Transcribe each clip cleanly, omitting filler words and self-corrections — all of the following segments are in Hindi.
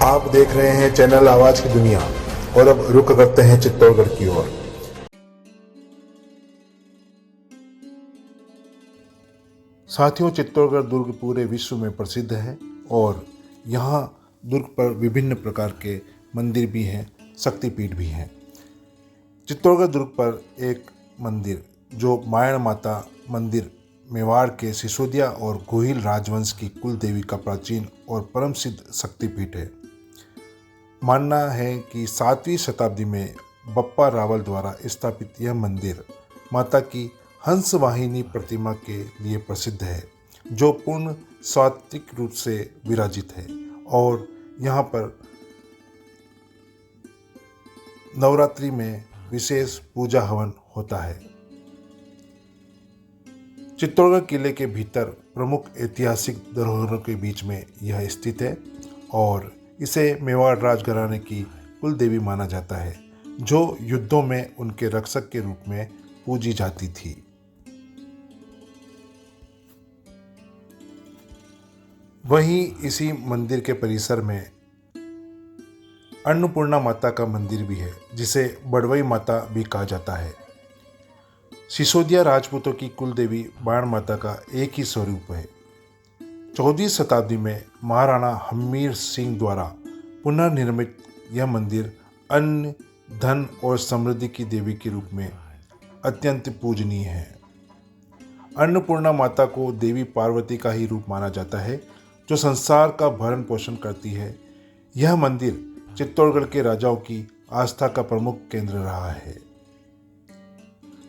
आप देख रहे हैं चैनल आवाज की दुनिया और अब रुक करते हैं चित्तौड़गढ़ की ओर। साथियों, चित्तौड़गढ़ दुर्ग पूरे विश्व में प्रसिद्ध है और यहाँ दुर्ग पर विभिन्न प्रकार के मंदिर भी हैं, शक्तिपीठ भी हैं। चित्तौड़गढ़ दुर्ग पर एक मंदिर जो मायण माता मंदिर मेवाड़ के सिसोदिया और गोहिल राजवंश की कुल देवी का प्राचीन और परम सिद्ध शक्तिपीठ है। मानना है कि 7वीं शताब्दी में बप्पा रावल द्वारा स्थापित यह मंदिर माता की हंस वाहिनी प्रतिमा के लिए प्रसिद्ध है, जो पूर्ण सात्विक रूप से विराजित है और यहाँ पर नवरात्रि में विशेष पूजा हवन होता है। चित्तौड़गढ़ किले के भीतर प्रमुख ऐतिहासिक धरोहरों के बीच में यह स्थित है और इसे मेवाड़ राजघराने की कुल देवी माना जाता है, जो युद्धों में उनके रक्षक के रूप में पूजी जाती थी। वहीं इसी मंदिर के परिसर में अन्नपूर्णा माता का मंदिर भी है, जिसे बड़वई माता भी कहा जाता है। सिसोदिया राजपूतों की कुल देवी बाण माता का एक ही स्वरूप है। 14वीं शताब्दी में महाराणा हम्मीर सिंह द्वारा पुनर्निर्मित यह मंदिर अन्न, धन और समृद्धि की देवी के रूप में अत्यंत पूजनीय है। अन्नपूर्णा माता को देवी पार्वती का ही रूप माना जाता है, जो संसार का भरण पोषण करती है। यह मंदिर चित्तौड़गढ़ के राजाओं की आस्था का प्रमुख केंद्र रहा है।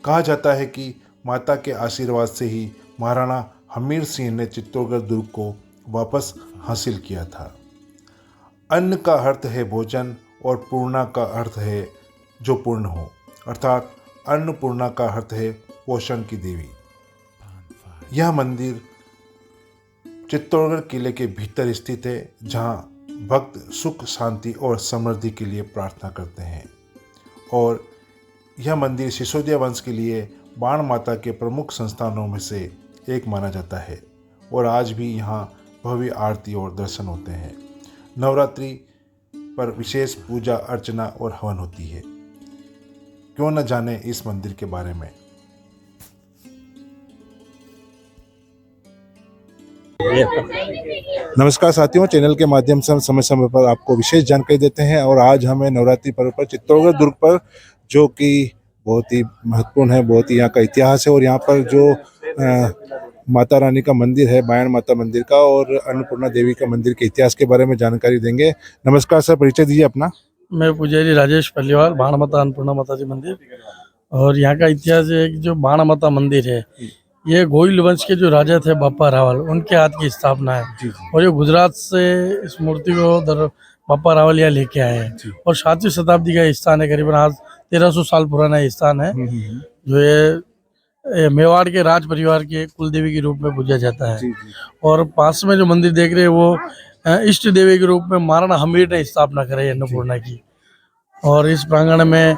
कहा जाता है कि माता के आशीर्वाद से ही महाराणा हम्मीर सिंह ने चित्तौड़गढ़ दुर्ग को वापस हासिल किया था। अन्न का अर्थ है भोजन और पूर्णा का अर्थ है जो पूर्ण हो, अर्थात अन्नपूर्णा का अर्थ है पोषण की देवी। यह मंदिर चित्तौड़गढ़ किले के भीतर स्थित है, जहाँ भक्त सुख, शांति और समृद्धि के लिए प्रार्थना करते हैं और यह मंदिर सिसोदिया वंश के लिए बाण माता के प्रमुख संस्थानों में से एक माना जाता है और आज भी यहाँ भव्य आरती और दर्शन होते हैं। नवरात्रि पर विशेष पूजा अर्चना और हवन होती है। क्यों न जाने इस मंदिर के बारे में। नमस्कार साथियों, चैनल के माध्यम से हम समय समय पर आपको विशेष जानकारी देते हैं और आज हमें नवरात्रि पर्व पर चित्तौड़गढ़ दुर्ग पर, जो कि बहुत ही महत्वपूर्ण है, बहुत ही यहाँ का इतिहास है और यहाँ पर जो माता रानी का मंदिर है, बायण माता मंदिर का, और अन्नपूर्णा देवी का मंदिर के इतिहास के बारे में जानकारी देंगे। नमस्कार सर, परिचय दीजिए अपना। मैं पुजारी राजेश पल्लीवाल, बाण माता अन्नपूर्णा माता जी मंदिर। और यहाँ का इतिहास है कि जो बाण माता मंदिर है, ये गोहिल वंश के जो राजा थे बप्पा रावल, उनके हाथ की स्थापना है और ये गुजरात से इस मूर्ति को बप्पा रावल यहाँ लेके आए हैं और 7वीं शताब्दी का स्थान है। करीबन आज 1300 साल पुराना स्थान है, जो ये मेवाड़ के राज परिवार के कुल देवी के रूप में पूजा जाता है। और पास में जो मंदिर देख रहे हैं वो इष्ट देवी के रूप में महाराणा हम्मीर ने स्थापना कराई अन्नपूर्णा की। और इस प्रांगण में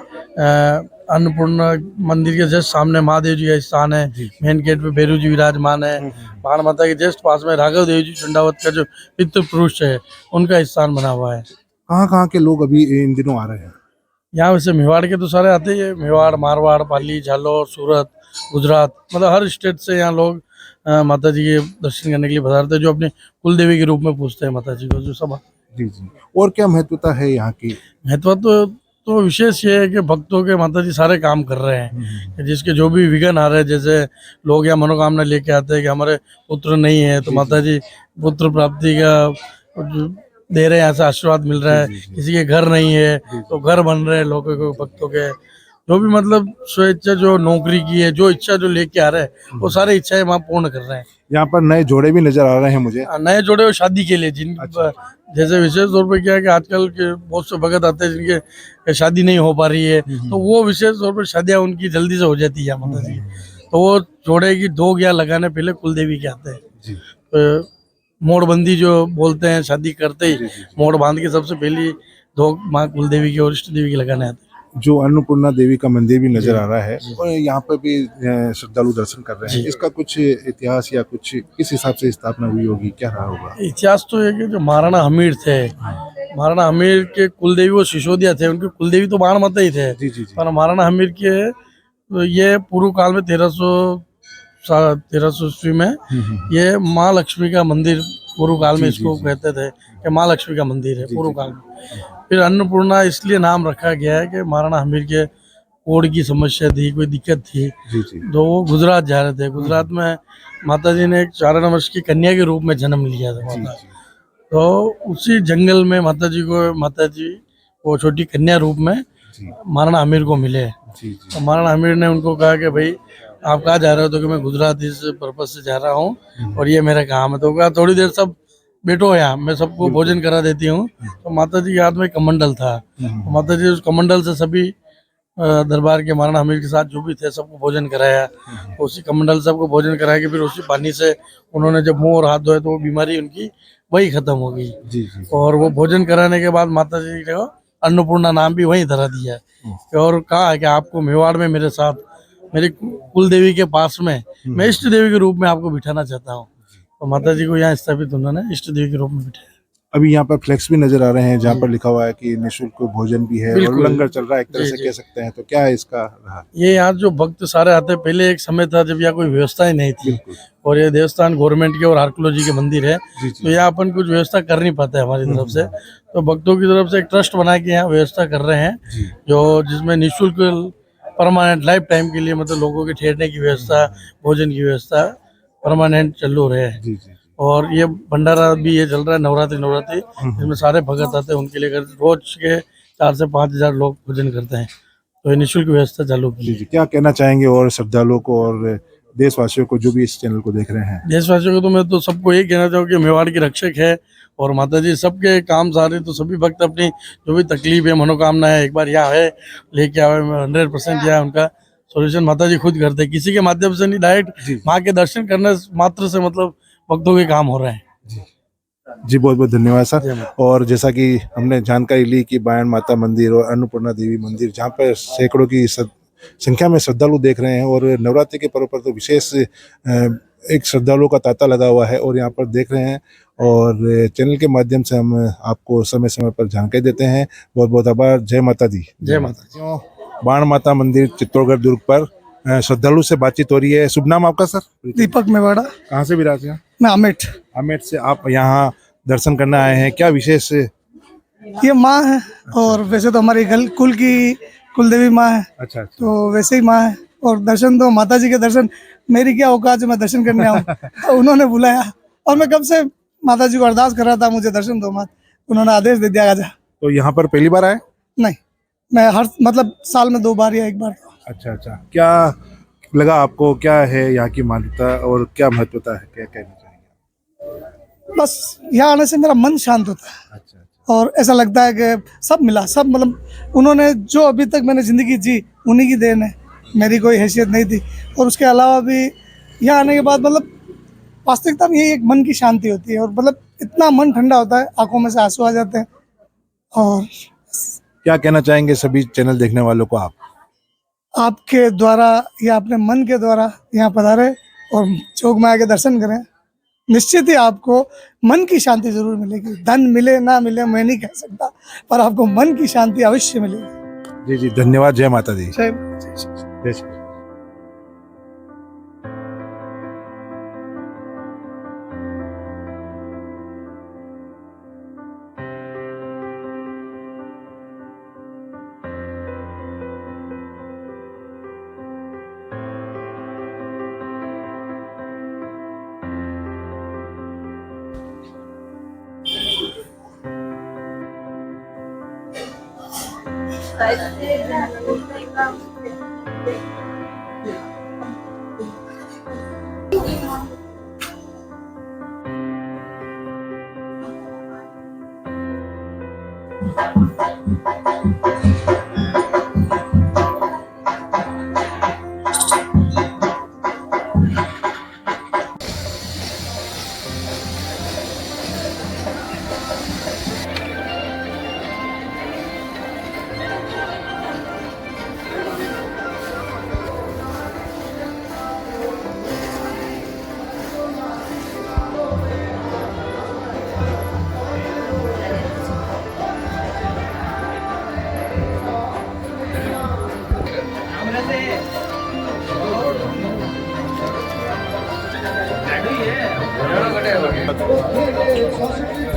अन्नपूर्णा मंदिर के जस्ट सामने महादेव जी का स्थान है। मेन गेट पे भैरू जी विराजमान है। बाण माता के जस्ट पास में राघव देव जी चंडावत का जो पितृ पुरुष है, उनका स्थान बना हुआ है। कहाँ के लोग अभी इन दिनों आ रहे हैं यहाँ? वैसे मेवाड़ के तो सारे आते ही है, मेवाड़, मारवाड़, पाली, झालोर, सूरत, गुजरात, मतलब हर स्टेट से यहाँ लोग माता जी के दर्शन करने के लिए पधारते हैं, जो अपने कुल देवी के रूप में पूजते हैं माता जी को, जो सब। जी। और क्या महत्वता है यहाँ की? महत्व तो विशेष ये है कि भक्तों के माता जी सारे काम कर रहे हैं, जिसके जो भी विघ्न आ रहे हैं, जैसे लोग यहाँ मनोकामना लेके आते हैं कि हमारे पुत्र नहीं है, तो माता जी पुत्र प्राप्ति का दे रहे हैं, ऐसा आशीर्वाद मिल रहा है। किसी के घर नहीं है तो घर बन रहे हैं लोगों को, भक्तों के जो भी मतलब स्वेच्छा जो नौकरी की है, जो इच्छा जो लेके आ रहे हैं, वो सारी इच्छाएं वहाँ पूर्ण कर रहे हैं। यहाँ पर नए जोड़े भी नजर आ रहे हैं मुझे। नए जोड़े वो शादी के लिए, जिन जैसे विशेष तौर पे क्या है कि आजकल के बहुत से भगत आते हैं जिनके शादी नहीं हो पा रही है, तो वो विशेष तौर पर शादियाँ उनकी जल्दी से हो जाती है माता जी। तो वो जोड़े की 2 ग्यार लगाने पहले कुल देवी के आते हैं। मोड़बंदी जो बोलते हैं, शादी करते ही मोड़ बांध के सबसे पहली 2 माँ कुल देवी की और इष्ट देवी के लगाने आते हैं। जो अन्नपूर्णा देवी का मंदिर भी नजर आ रहा है और यहाँ पर भी श्रद्धालु दर्शन कर रहे हैं, इसका कुछ इतिहास या कुछ किस हिसाब से स्थापना हुई होगी, क्या रहा होगा? इतिहास तो है कि जो महाराणा हम्मीर थे, महाराणा हमीर के कुलदेवी वो सिसोदिया थे, उनके कुलदेवी तो बाण माता ही थे। जी जी जी। पर महाराणा हमीर के ये पूर्व काल में 1300 ईस्वी में ये माँ लक्ष्मी का मंदिर पूर्व काल में जी, इसको जी, जी। कहते थे कि माँ लक्ष्मी का मंदिर है जी, पूर्व जी, काल में। फिर अन्नपूर्णा इसलिए नाम रखा गया है कि महाराणा हमीर के कोढ़ की समस्या थी, कोई दिक्कत थी, जी जी। तो वो गुजरात जा रहे थे। गुजरात में माता जी ने एक 4 वर्ष की कन्या के रूप में जन्म लिया था जी माता। जी तो उसी जंगल में माता जी वो छोटी कन्या रूप में जी महाराणा हमीर को मिले। जी तो जी। महाराणा हमीर ने उनको कहा कि भाई आप कहाँ जा रहे हो, तो कि मैं गुजरात इस पर्पज से जा रहा हूँ और ये मेरा काम है। तो कहा थोड़ी देर सब बैठो यहाँ, मैं सबको भोजन करा देती हूँ। तो माता जी के हाथ में कमंडल था, तो माता जी उस कमंडल से सभी दरबार के महाराणा हमीर के साथ जो भी थे सबको भोजन कराया। तो उसी कमंडल से सबको भोजन कराया कि फिर उसी पानी से उन्होंने जब मुंह और हाथ धोए तो वो बीमारी उनकी वही खत्म हो गई। जी जी। और वो भोजन कराने के बाद माता जी को अन्नपूर्णा नाम भी वहीं धरा दिया है। और कहा है कि आपको मेवाड़ में मेरे साथ मेरी कुल देवी के पास में मैं इष्ट देवी के रूप में आपको बिठाना चाहता हूँ। तो माता जी को यहाँ स्थापित उन्होंने इष्ट देवी के रूप में बिठाया। अभी यहाँ पर फ्लेक्स भी नजर आ रहे हैं जहाँ पर लिखा हुआ है कि निःशुल्क भोजन भी है और बिल्कुल। लंगर चल रहा है, एक तरह जी, से जी। कह सकते हैं। तो क्या है इसका रहा? ये यहाँ जो भक्त सारे आते हैं, पहले एक समय था जब यहाँ कोई व्यवस्था ही नहीं थी बिल्कुल। और ये देवस्थान गवर्नमेंट के और आर्कोलॉजी के मंदिर है, जी तो जी। यहाँ अपन कुछ व्यवस्था कर नहीं पाते हमारी तरफ से। तो भक्तों की तरफ से एक ट्रस्ट बना के यहाँ व्यवस्था कर रहे हैं, जी जो जिसमें निःशुल्क परमानेंट लाइफ टाइम के लिए मतलब लोगों के ठहरने की व्यवस्था, भोजन की व्यवस्था परमानेंट चालू रहे हैं। जी जी। और ये भंडारा भी ये चल रहा है नवरात्रि इसमें सारे भगत आते हैं, उनके लिए रोज के 4 से 5 हजार लोग भोजन करते हैं। तो ये निःशुल्क व्यवस्था चालू की जी है। जी। क्या कहना चाहेंगे और श्रद्धालुओं को और देशवासियों को जो भी इस चैनल को देख रहे हैं? देशवासियों को तो मैं तो सबको यही कहना चाहूँ कि मेवाड़ की रक्षक है और माता जी सबके काम सारे, तो सभी भक्त अपनी जो भी तकलीफ है, मनोकामना है, एक बार यहाँ है लेके आवे। 100% यहाँ उनका सोल्यूशन माता जी खुद करते हैं, किसी के माध्यम से नहीं, डायरेक्ट माँ के दर्शन करने मात्र से मतलब भक्तों के काम हो रहे हैं। जी बहुत बहुत धन्यवाद जय सर। माता। और जैसा कि हमने जानकारी ली कि बायन माता मंदिर और अन्नपूर्णा देवी मंदिर जहाँ पर सैकड़ों की संख्या में श्रद्धालु देख रहे हैं और नवरात्रि के पर्व पर तो विशेष एक श्रद्धालुओं का तांता लगा हुआ है और यहाँ पर देख रहे हैं। और चैनल के माध्यम से हम आपको समय समय पर जानकारी देते हैं। बहुत बहुत आभार। जय माता दी। जय माता जी। बाण माता मंदिर चित्तौड़गढ़ दुर्ग पर श्रद्धालु से बातचीत हो रही है। शुभ नाम आपका सर? दीपक मेवाड़ा। कहाँ से विराज हैं? मैं अमित। अमेठ से आप यहाँ दर्शन करने आए हैं, क्या विशेष? ये माँ है और वैसे तो हमारी कुल की कुलदेवी माँ है, अच्छा अच्छा। तो वैसे ही माँ है। और दर्शन तो माता जी के दर्शन, मेरी क्या औकात है मैं दर्शन करने आऊँ। तो उन्होंने बुलाया और मैं कब से माता जी को अरदास कर रहा था मुझे दर्शन दो माँ, उन्होंने आदेश दे दिया आजा। तो यहाँ पर पहली बार आए? नहीं, मैं हर मतलब साल में 2 बार या 1 बार। अच्छा अच्छा। क्या लगा आपको, क्या है यहाँ की मान्यता और क्या महत्वता है, क्या कहना चाहेंगे? बस यहाँ आने से मेरा मन शांत होता है अच्छा अच्छा। और ऐसा लगता है कि सब मिला, सब मतलब उन्होंने जो अभी तक मैंने ज़िंदगी जी उन्हीं की देन है, मेरी कोई हैसियत नहीं थी। और उसके अलावा भी यहाँ आने के बाद मतलब वास्तविकता में यही एक मन की शांति होती है और मतलब इतना मन ठंडा होता है, आंखों में से आंसू आ जाते हैं। और क्या कहना चाहेंगे सभी चैनल देखने वालों को आप? आपके द्वारा या अपने मन के द्वारा यहाँ पधारे और चौक में आके दर्शन करें, निश्चित ही आपको मन की शांति जरूर मिलेगी। धन मिले ना मिले मैं नहीं कह सकता, पर आपको मन की शांति अवश्य मिलेगी। जी जी धन्यवाद। जय माता दी। जय जय श्री। लगता है।